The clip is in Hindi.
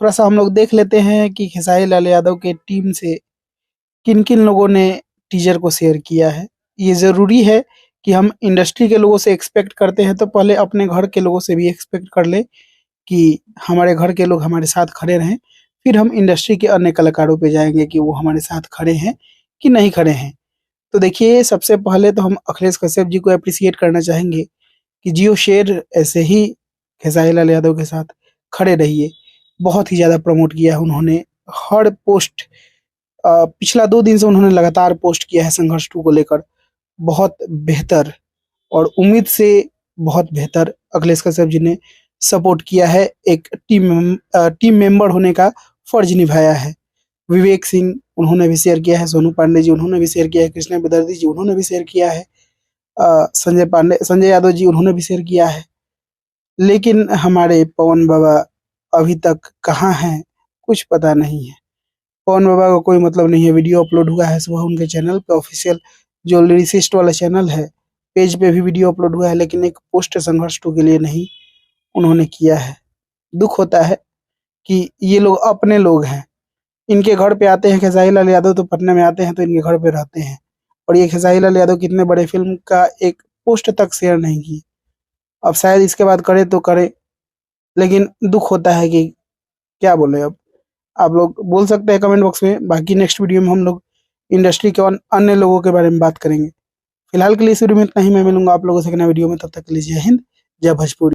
थोड़ा-सा हम लोग देख लेते हैं कि खेसारी लाल यादव के टीम से किन-किन लोगों ने टीज़र को शेयर किया है। ये ज़रूरी है कि हम इंडस्ट्री के लोगों से एक्सपेक्ट करते हैं तो पहले अपने घर के लोगों से भी एक्सपेक्ट कर लें कि हमारे घर के लोग हमारे साथ खड़े रहें। फिर हम इंडस्ट्री के अन्य कलाकारों पे जाएँगे कि वो हमारे साथ खड़े हैं कि नहीं खड़े हैं। तो देखिए, सबसे पहले तो हम अखिलेश कश्यप जी को एप्रिशिएट करना चाहेंगे कि जियो शेर ऐसे ही खेसारी लाल यादव के साथ खड़े रहिए। बहुत ही ज़्यादा प्रमोट किया है उन्होंने, हर पोस्ट पिछला 2 दिन से उन्होंने लगातार पोस्ट किया है संघर्ष 2 को लेकर। बहुत बेहतर और उम्मीद से बहुत बेहतर अखिलेश कश्यप जी ने सपोर्ट किया है, एक टीम मेंबर होने का फर्ज निभाया है। विवेक सिंह उन्होंने भी शेयर किया है, सोनू पांडे जी उन्होंने भी शेयर किया है, कृष्णा बेदर्जी जी उन्होंने भी शेयर किया है, संजय यादव जी उन्होंने भी शेयर किया है। लेकिन हमारे पवन बाबा अभी तक कहाँ हैं, कुछ पता नहीं है। पवन बाबा का कोई मतलब नहीं है, वीडियो अपलोड हुआ है सुबह उनके चैनल पे, ऑफिशियल जो लिरिसिस्ट वाला चैनल है, पेज पे भी वीडियो अपलोड हुआ है, लेकिन एक पोस्ट संघर्ष 2 के लिए नहीं उन्होंने किया है। दुःख होता है कि ये लोग अपने लोग हैं, इनके घर पे आते हैं खेसारी लाल यादव तो पटना में आते हैं तो इनके घर पे रहते हैं, और ये खेसारी लाल यादव कितने बड़े फ़िल्म का एक पोस्ट तक शेयर नहीं किए। अब शायद इसके बाद करे तो करे, लेकिन दुःख होता है कि क्या बोलें अब। आप लोग बोल सकते हैं कमेंट बॉक्स में, बाकी नेक्स्ट वीडियो में हम लोग इंडस्ट्री के अन्य लोगों के बारे में बात करेंगे। फिलहाल के लिए इस वीडियो में इतना ही, मैं मिलूँगा आप लोगों से एक नए वीडियो में, तब तक के लिए जय हिंद, जय भोजपुरी।